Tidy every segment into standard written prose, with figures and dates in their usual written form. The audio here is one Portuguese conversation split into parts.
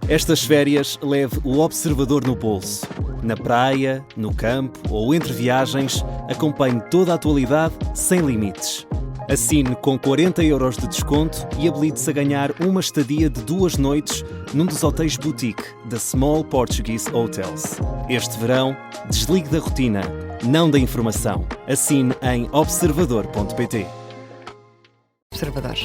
Estas férias leve o Observador no bolso. Na praia, no campo ou entre viagens, acompanhe toda a atualidade sem limites. Assine com 40€ de desconto e habilite-se a ganhar uma estadia de 2 noites num dos hotéis boutique da Small Portuguese Hotels. Este verão, desligue da rotina, não da informação. Assine em observador.pt. Observador.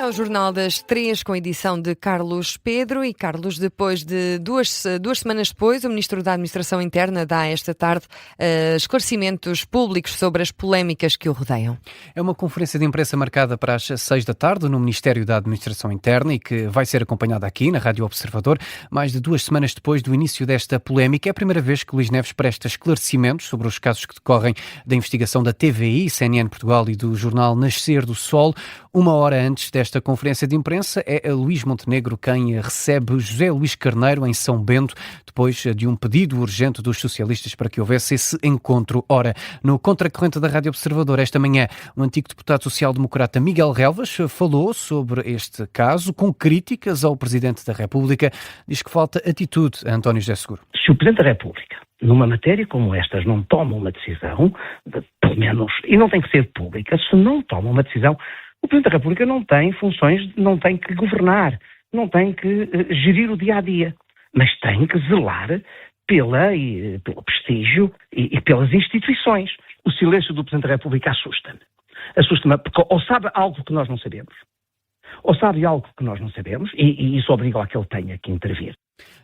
O Jornal das 3, com edição de Carlos Pedro. E Carlos, depois de duas semanas depois, o Ministro da Administração Interna dá esta tarde esclarecimentos públicos sobre as polémicas que o rodeiam. É uma conferência de imprensa marcada para as 6 da tarde no Ministério da Administração Interna e que vai ser acompanhada aqui na Rádio Observador, mais de 2 semanas depois do início desta polémica. É a primeira vez que Luís Neves presta esclarecimentos sobre os casos que decorrem da investigação da TVI, CNN Portugal e do jornal Nascer do Sol. 1 hora antes desta conferência de imprensa, é a Luís Montenegro quem recebe José Luís Carneiro em São Bento, depois de um pedido urgente dos socialistas para que houvesse esse encontro. Ora, no contracorrente da Rádio Observador, esta manhã, o antigo deputado social-democrata Miguel Relvas falou sobre este caso, com críticas ao Presidente da República. Diz que falta atitude a António José Seguro. Se o Presidente da República, numa matéria como estas, não toma uma decisão, pelo menos, e não tem que ser pública, se não toma uma decisão, o Presidente da República não tem funções, não tem que governar, não tem que gerir o dia-a-dia, mas tem que zelar pelo prestígio e pelas instituições. O silêncio do Presidente da República assusta-me. Assusta-me porque ou sabe algo que nós não sabemos, e isso obriga a que ele tenha que intervir.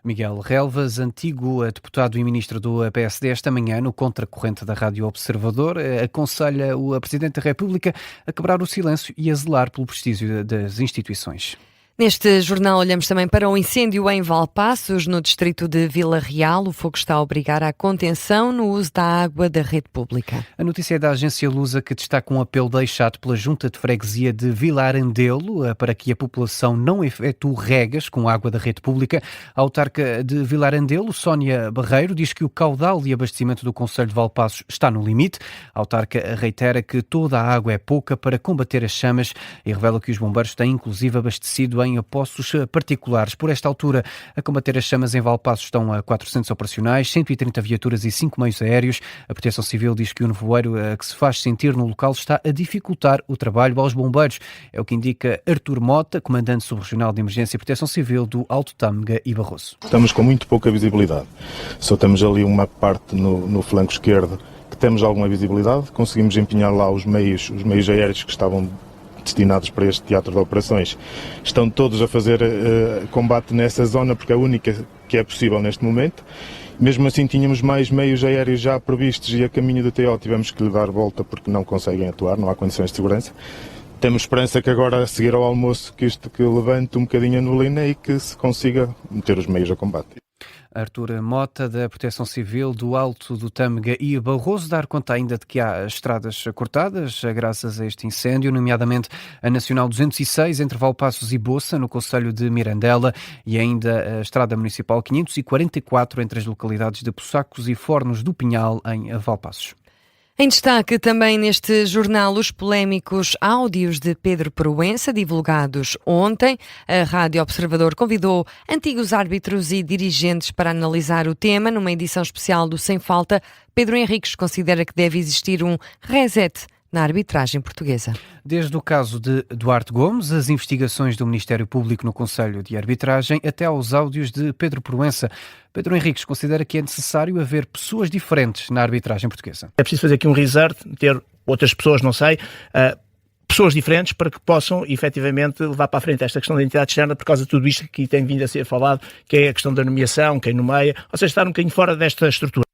Miguel Relvas, antigo deputado e ministro do PSD, esta manhã, no contracorrente da Rádio Observador, aconselha o Presidente da República a quebrar o silêncio e a zelar pelo prestígio das instituições. Neste jornal olhamos também para o incêndio em Valpaços, no distrito de Vila Real. O fogo está a obrigar à contenção no uso da água da rede pública. A notícia é da agência Lusa, que destaca um apelo deixado pela Junta de Freguesia de Vilarandelo para que a população não efetue regas com água da rede pública. A autarca de Vilarandelo, Sónia Barreiro, diz que o caudal de abastecimento do concelho de Valpaços está no limite. A autarca reitera que toda a água é pouca para combater as chamas e revela que os bombeiros têm inclusive abastecido em poços particulares. Por esta altura, a combater as chamas em Valpaços estão a 400 operacionais, 130 viaturas e 5 meios aéreos. A Proteção Civil diz que o nevoeiro que se faz sentir no local está a dificultar o trabalho aos bombeiros. É o que indica Artur Mota, comandante subregional de Emergência e Proteção Civil do Alto Tâmega e Barroso. Estamos com muito pouca visibilidade. Só temos ali uma parte no flanco esquerdo que temos alguma visibilidade. Conseguimos empenhar lá os meios aéreos que estavam destinados para este teatro de operações. Estão todos a fazer combate nessa zona porque é a única que é possível neste momento. Mesmo assim tínhamos mais meios aéreos já previstos e a caminho do TO tivemos que lhe dar volta porque não conseguem atuar, não há condições de segurança. Temos esperança que agora, a seguir ao almoço, que levante um bocadinho a neblina e que se consiga meter os meios a combate. Artur Mota, da Proteção Civil do Alto do Tâmega e Barroso, dar conta ainda de que há estradas cortadas graças a este incêndio, nomeadamente a Nacional 206 entre Valpaços e Boça, no concelho de Mirandela, e ainda a Estrada Municipal 544 entre as localidades de Poçacos e Fornos do Pinhal, em Valpaços. Em destaque também neste jornal os polémicos áudios de Pedro Proença, divulgados ontem. A Rádio Observador convidou antigos árbitros e dirigentes para analisar o tema numa edição especial do Sem Falta. Pedro Henriques considera que deve existir um reset na arbitragem portuguesa. Desde o caso de Duarte Gomes, as investigações do Ministério Público no Conselho de Arbitragem, até aos áudios de Pedro Proença. Pedro Henriques considera que é necessário haver pessoas diferentes na arbitragem portuguesa. É preciso fazer aqui um reset, ter outras pessoas, não sei, pessoas diferentes para que possam efetivamente levar para a frente esta questão da identidade externa por causa de tudo isto que tem vindo a ser falado, que é a questão da nomeação, quem nomeia, ou seja, estar um bocadinho fora desta estrutura.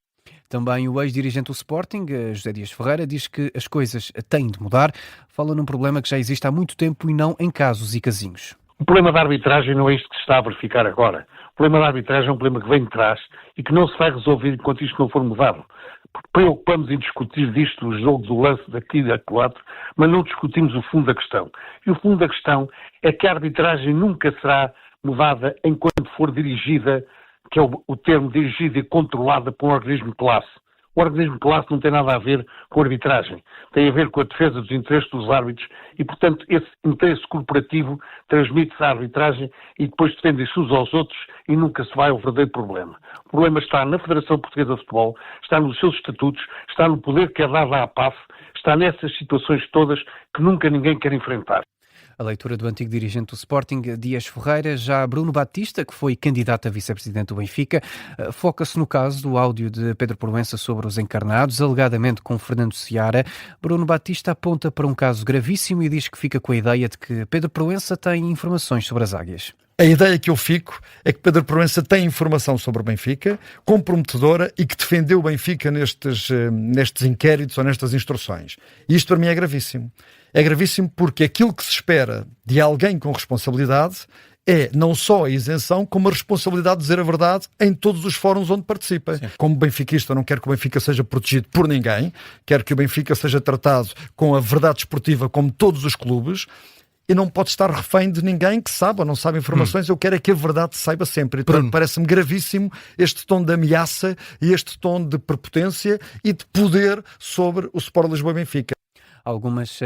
Também o ex-dirigente do Sporting, José Dias Ferreira, diz que as coisas têm de mudar. Fala num problema que já existe há muito tempo e não em casos e casinhos. O problema da arbitragem não é isto que se está a verificar agora. O problema da arbitragem é um problema que vem de trás e que não se vai resolver enquanto isto não for mudado. Porque preocupamos em discutir disto, o jogo do lance daqui e da quatro, mas não discutimos o fundo da questão. E o fundo da questão é que a arbitragem nunca será mudada enquanto for dirigida, que é o termo dirigida e controlada por um organismo de classe. O organismo classe não tem nada a ver com a arbitragem, tem a ver com a defesa dos interesses dos árbitros e, portanto, esse interesse corporativo transmite-se à arbitragem e depois defendem-se uns aos outros e nunca se vai ao verdadeiro problema. O problema está na Federação Portuguesa de Futebol, está nos seus estatutos, está no poder que é dado à PAF, está nessas situações todas que nunca ninguém quer enfrentar. A leitura do antigo dirigente do Sporting, Dias Ferreira. Já Bruno Batista, que foi candidato a vice-presidente do Benfica, foca-se no caso do áudio de Pedro Proença sobre os encarnados, alegadamente com Fernando Seara. Bruno Batista aponta para um caso gravíssimo e diz que fica com a ideia de que Pedro Proença tem informações sobre as águias. A ideia que eu fico é que Pedro Proença tem informação sobre o Benfica, comprometedora, e que defendeu o Benfica nestes inquéritos ou nestas instruções. E isto para mim é gravíssimo. É gravíssimo porque aquilo que se espera de alguém com responsabilidade é não só a isenção, como a responsabilidade de dizer a verdade em todos os fóruns onde participa. Sim. Como benfiquista, não quero que o Benfica seja protegido por ninguém, quero que o Benfica seja tratado com a verdade esportiva como todos os clubes, e não pode estar refém de ninguém que sabe ou não sabe informações. Eu quero é que a verdade se saiba sempre. Então, parece-me gravíssimo este tom de ameaça e este tom de prepotência e de poder sobre o Sport Lisboa e Benfica. Algumas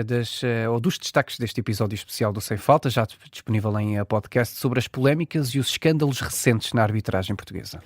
dos destaques deste episódio especial do Sem Falta, já disponível em podcast, sobre as polémicas e os escândalos recentes na arbitragem portuguesa.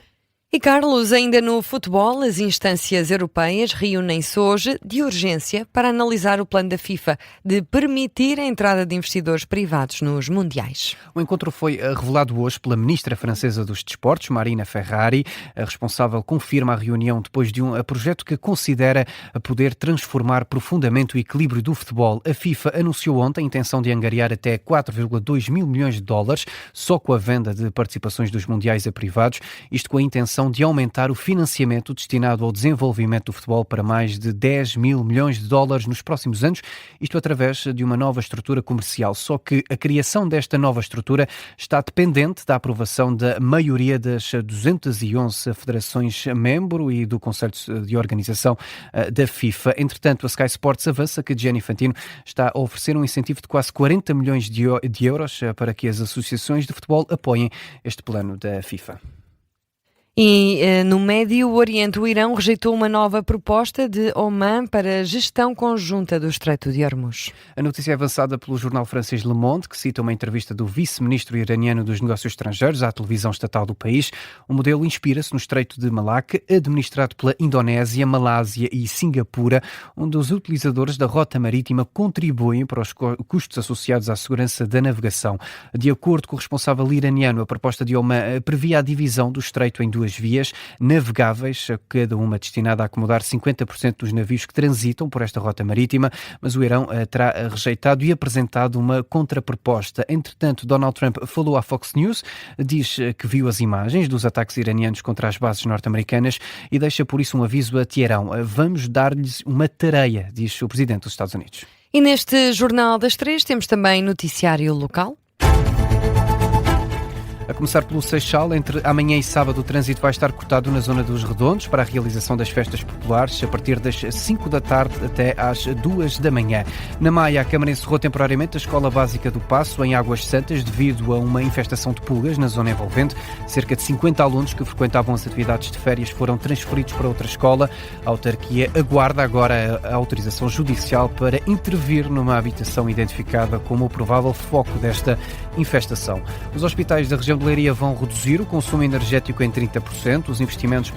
E Carlos, ainda no futebol, as instâncias europeias reúnem-se hoje de urgência para analisar o plano da FIFA de permitir a entrada de investidores privados nos mundiais. O encontro foi revelado hoje pela ministra francesa dos Desportos, Marina Ferrari. A responsável confirma a reunião depois de um projeto que considera poder transformar profundamente o equilíbrio do futebol. A FIFA anunciou ontem a intenção de angariar até 4,2 mil milhões de dólares só com a venda de participações dos mundiais a privados, isto com a intenção de aumentar o financiamento destinado ao desenvolvimento do futebol para mais de 10 mil milhões de dólares nos próximos anos, isto através de uma nova estrutura comercial. Só que a criação desta nova estrutura está dependente da aprovação da maioria das 211 federações-membro e do Conselho de Organização da FIFA. Entretanto, a Sky Sports avança que Gianni Infantino está a oferecer um incentivo de quase 40 milhões de euros para que as associações de futebol apoiem este plano da FIFA. E no Médio Oriente, o Irão rejeitou uma nova proposta de Oman para a gestão conjunta do Estreito de Hormuz. A notícia é avançada pelo jornal francês Le Monde, que cita uma entrevista do vice-ministro iraniano dos negócios estrangeiros à televisão estatal do país. O modelo inspira-se no Estreito de Malacca, administrado pela Indonésia, Malásia e Singapura, onde os utilizadores da rota marítima contribuem para os custos associados à segurança da navegação. De acordo com o responsável iraniano, a proposta de Oman previa a divisão do Estreito em duas vias navegáveis, cada uma destinada a acomodar 50% dos navios que transitam por esta rota marítima, mas o Irão terá rejeitado e apresentado uma contraproposta. Entretanto, Donald Trump falou à Fox News, diz que viu as imagens dos ataques iranianos contra as bases norte-americanas e deixa por isso um aviso a Teherão. Vamos dar-lhes uma tareia, diz o presidente dos Estados Unidos. E neste Jornal das 3 temos também noticiário local. A começar pelo Seixal, entre amanhã e sábado o trânsito vai estar cortado na zona dos Redondos para a realização das festas populares a partir das 5 da tarde até às 2 da manhã. Na Maia, a Câmara encerrou temporariamente a Escola Básica do Paço em Águas Santas devido a uma infestação de pulgas na zona envolvente. Cerca de 50 alunos que frequentavam as atividades de férias foram transferidos para outra escola. A autarquia aguarda agora a autorização judicial para intervir numa habitação identificada como o provável foco desta infestação. Os hospitais da região de Leiria vão reduzir o consumo energético em 30%. Os investimentos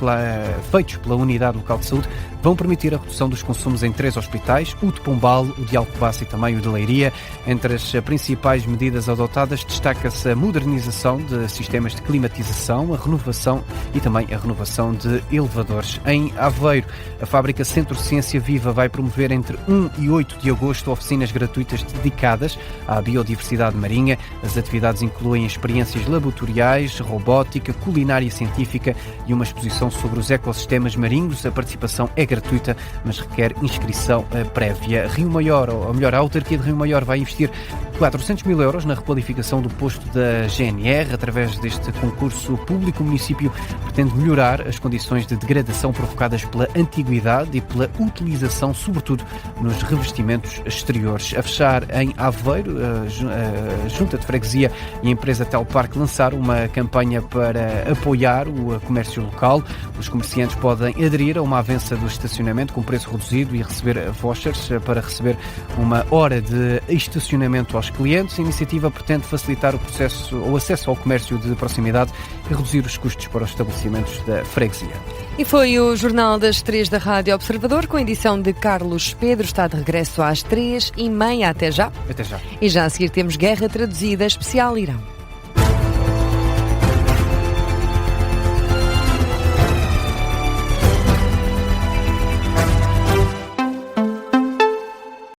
feitos pela Unidade Local de Saúde vão permitir a redução dos consumos em 3 hospitais, o de Pombal, o de Alcobaça e também o de Leiria. Entre as principais medidas adotadas destaca-se a modernização de sistemas de climatização, a renovação e também a renovação de elevadores. Em Aveiro, a fábrica Centro Ciência Viva vai promover entre 1 e 8 de agosto oficinas gratuitas dedicadas à biodiversidade marinha. As atividades incluem experiências laboratoriais, robótica, culinária científica e uma exposição sobre os ecossistemas marinhos. A participação é gratuita, mas requer inscrição prévia. Rio Maior, ou melhor, a autarquia de Rio Maior vai investir 400 mil euros na requalificação do posto da GNR. Através deste concurso público, o município pretende melhorar as condições de degradação provocadas pela antiguidade e pela utilização, sobretudo, nos revestimentos exteriores. A fechar em Aveiro, a Junta de Freguesia freguesia e a empresa Telparque lançaram uma campanha para apoiar o comércio local. Os comerciantes podem aderir a uma avança do estacionamento com preço reduzido e receber vouchers para receber uma hora de estacionamento aos clientes. A iniciativa pretende facilitar o acesso ao comércio de proximidade e reduzir os custos para os estabelecimentos da freguesia. E foi o Jornal das 3 da Rádio Observador, com a edição de Carlos Pedro. Está de regresso às 3h30. Até já. Até já. E já a seguir temos Guerra Traduzida, especial Irão.